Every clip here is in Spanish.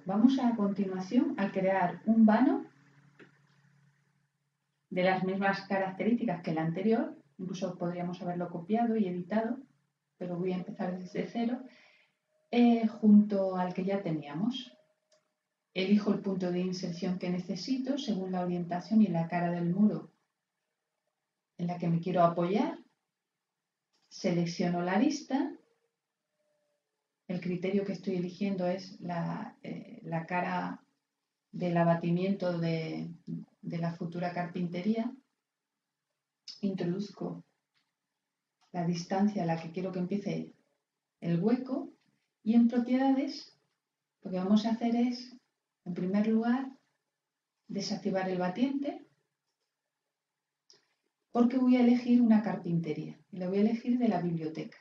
Vamos a continuación a crear un vano de las mismas características que el anterior. Incluso podríamos haberlo copiado y editado, pero voy a empezar desde cero, junto al que ya teníamos. Elijo el punto de inserción que necesito según la orientación y la cara del muro en la que me quiero apoyar. Selecciono la lista. El criterio que estoy eligiendo es la cara del abatimiento de la futura carpintería. Introduzco la distancia a la que quiero que empiece el hueco y en propiedades lo que vamos a hacer es, en primer lugar, desactivar el batiente porque voy a elegir una carpintería y la voy a elegir de la biblioteca.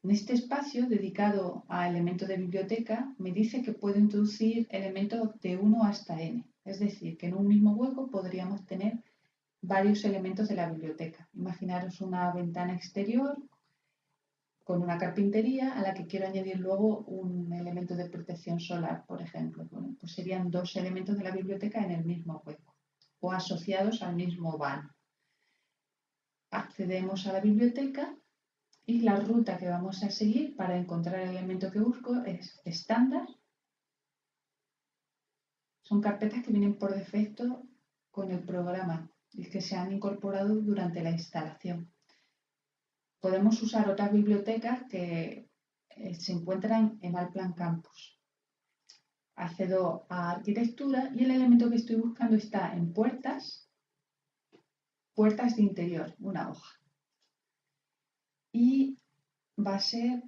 En este espacio dedicado a elementos de biblioteca me dice que puedo introducir elementos de 1 hasta n, es decir, que en un mismo hueco podríamos tener varios elementos de la biblioteca. Imaginaros una ventana exterior con una carpintería a la que quiero añadir luego un elemento de protección solar, por ejemplo. Bueno, pues serían dos elementos de la biblioteca en el mismo hueco o asociados al mismo vano. Accedemos a la biblioteca y la ruta que vamos a seguir para encontrar el elemento que busco es estándar. Son carpetas que vienen por defecto con el programa y que se han incorporado durante la instalación. Podemos usar otras bibliotecas que se encuentran en Allplan Campus. Accedo a arquitectura y el elemento que estoy buscando está en puertas de interior, una hoja. Y va a ser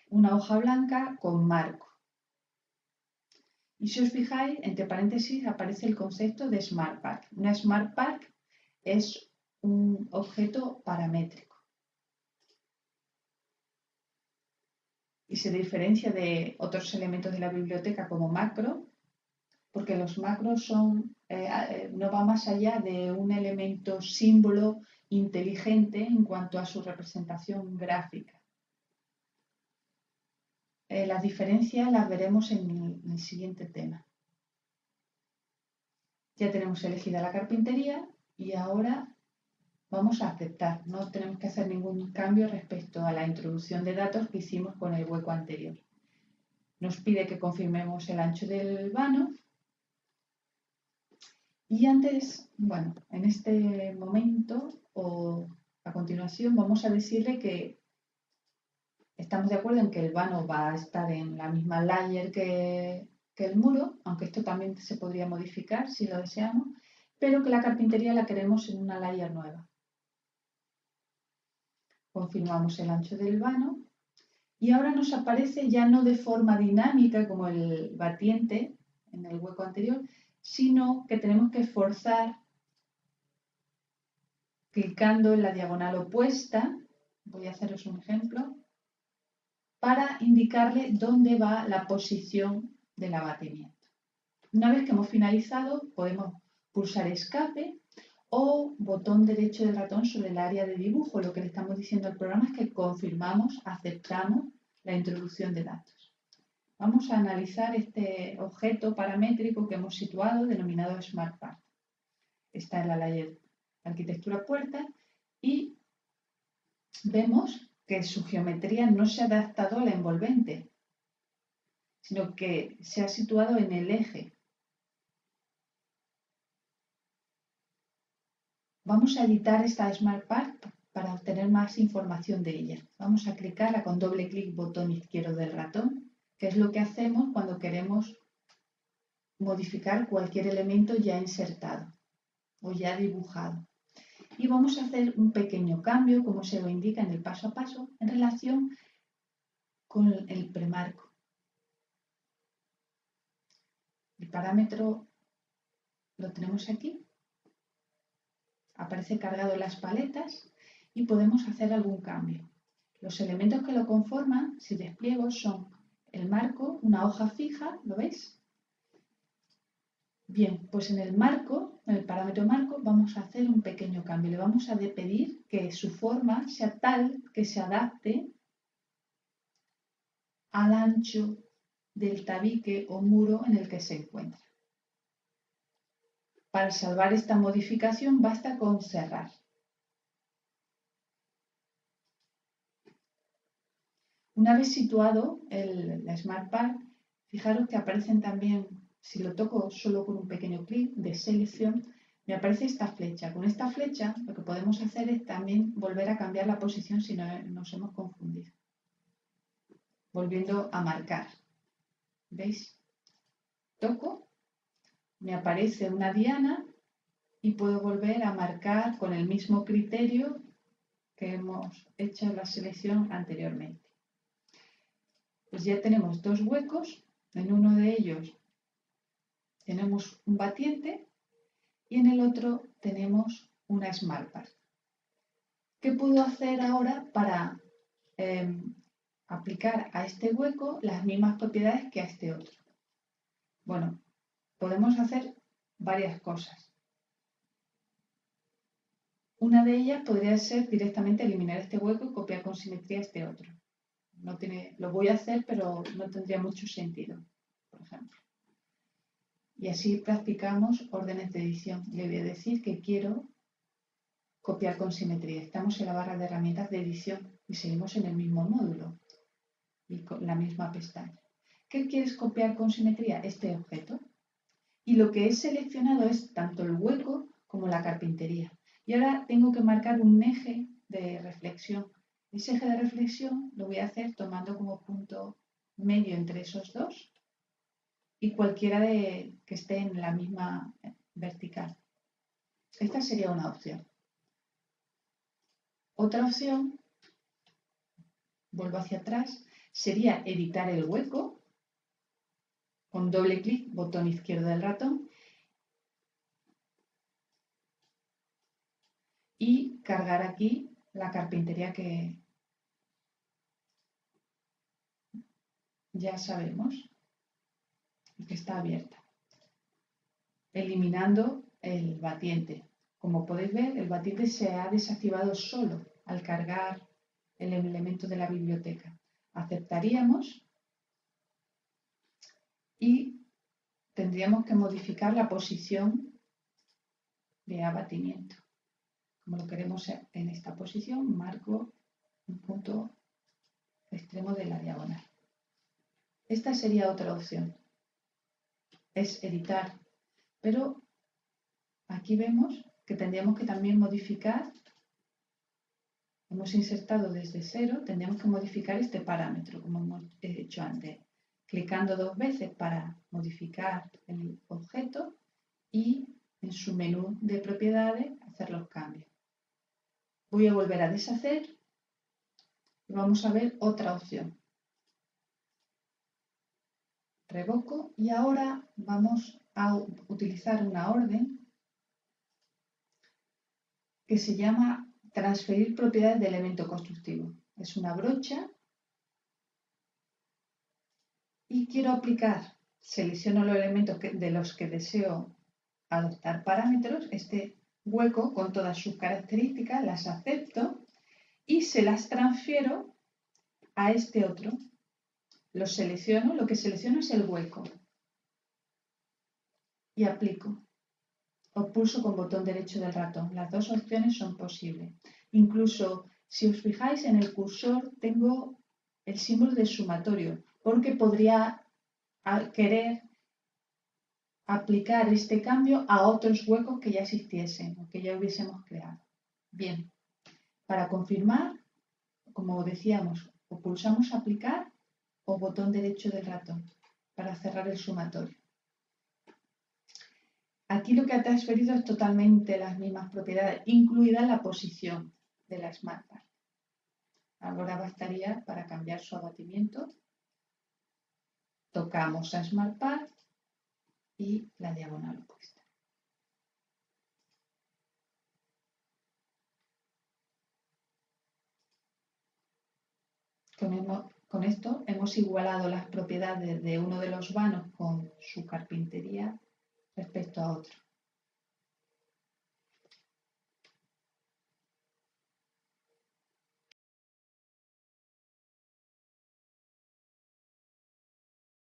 una hoja blanca con marco. Y si os fijáis, entre paréntesis aparece el concepto de Smart Park. Una Smart Park es un objeto paramétrico. Y se diferencia de otros elementos de la biblioteca como macro, porque los macros no van más allá de un elemento símbolo inteligente en cuanto a su representación gráfica. Las diferencias las veremos en el siguiente tema. Ya tenemos elegida la carpintería y ahora vamos a aceptar. No tenemos que hacer ningún cambio respecto a la introducción de datos que hicimos con el hueco anterior. Nos pide que confirmemos el ancho del vano. Y antes, bueno, en este momento o a continuación vamos a decirle que estamos de acuerdo en que el vano va a estar en la misma layer que el muro, aunque esto también se podría modificar si lo deseamos, pero que la carpintería la queremos en una layer nueva. Confirmamos el ancho del vano y ahora nos aparece ya no de forma dinámica como el batiente en el hueco anterior, sino que tenemos que forzar clicando en la diagonal opuesta. Voy a haceros un ejemplo para indicarle dónde va la posición del abatimiento. Una vez que hemos finalizado, podemos pulsar escape o botón derecho del ratón sobre el área de dibujo. Lo que le estamos diciendo al programa es que confirmamos, aceptamos la introducción de datos. Vamos a analizar este objeto paramétrico que hemos situado, denominado Smart Park. Está en la layer Arquitectura Puerta y vemos que su geometría no se ha adaptado a la envolvente, sino que se ha situado en el eje. Vamos a editar esta Smart Park para obtener más información de ella. Vamos a clicar con doble clic botón izquierdo del ratón, que es lo que hacemos cuando queremos modificar cualquier elemento ya insertado o ya dibujado. Y vamos a hacer un pequeño cambio, como se lo indica en el paso a paso, en relación con el premarco. El parámetro lo tenemos aquí. Aparece cargado en las paletas y podemos hacer algún cambio. Los elementos que lo conforman, si despliego, son el marco, una hoja fija, ¿lo veis? Bien, pues en el marco, en el parámetro marco, vamos a hacer un pequeño cambio. Le vamos a pedir que su forma sea tal que se adapte al ancho del tabique o muro en el que se encuentra. Para salvar esta modificación basta con cerrar. Una vez situado la Smart Part, fijaros que aparecen también, si lo toco solo con un pequeño clic de selección, me aparece esta flecha. Con esta flecha lo que podemos hacer es también volver a cambiar la posición si nos hemos confundido. Volviendo a marcar. ¿Veis? Toco, me aparece una diana y puedo volver a marcar con el mismo criterio que hemos hecho la selección anteriormente. Pues ya tenemos dos huecos, en uno de ellos tenemos un batiente y en el otro tenemos una Smart Part. ¿Qué puedo hacer ahora para aplicar a este hueco las mismas propiedades que a este otro? Bueno, podemos hacer varias cosas. Una de ellas podría ser directamente eliminar este hueco y copiar con simetría este otro. Lo voy a hacer, pero no tendría mucho sentido, por ejemplo. Y así practicamos órdenes de edición. Le voy a decir que quiero copiar con simetría. Estamos en la barra de herramientas de edición y seguimos en el mismo módulo y con la misma pestaña. ¿Qué quieres copiar con simetría? Este objeto. Y lo que he seleccionado es tanto el hueco como la carpintería. Y ahora tengo que marcar un eje de reflexión. Ese eje de reflexión lo voy a hacer tomando como punto medio entre esos dos y cualquiera que esté en la misma vertical. Esta sería una opción. Otra opción, vuelvo hacia atrás, sería editar el hueco con doble clic, botón izquierdo del ratón y cargar aquí la carpintería que ya sabemos que está abierta, eliminando el batiente. Como podéis ver, el batiente se ha desactivado solo al cargar el elemento de la biblioteca. Aceptaríamos y tendríamos que modificar la posición de abatimiento. Como lo queremos en esta posición, marco un punto extremo de la diagonal. Esta sería otra opción. Es editar, pero aquí vemos que tendríamos que también modificar, hemos insertado desde cero, tendríamos que modificar este parámetro, como hemos hecho antes, clicando dos veces para modificar el objeto y en su menú de propiedades hacer los cambios. Voy a volver a deshacer y vamos a ver otra opción. Revoco y ahora vamos a utilizar una orden que se llama transferir propiedades de elemento constructivo. Es una brocha y quiero aplicar, selecciono los elementos de los que deseo adoptar parámetros, este hueco con todas sus características, las acepto y se las transfiero a este otro. Lo selecciono, lo que selecciono es el hueco y aplico. O pulso con botón derecho del ratón. Las dos opciones son posibles. Incluso si os fijáis en el cursor tengo el símbolo de sumatorio porque podría querer aplicar este cambio a otros huecos que ya existiesen o que ya hubiésemos creado. Bien, para confirmar, como decíamos, o pulsamos aplicar o botón derecho del ratón para cerrar el sumatorio. Aquí lo que ha transferido es totalmente las mismas propiedades, incluida la posición de la Smart Part. Ahora bastaría para cambiar su abatimiento. Tocamos a Smart Part y la diagonal opuesta. Con esto hemos igualado las propiedades de uno de los vanos con su carpintería respecto a otro.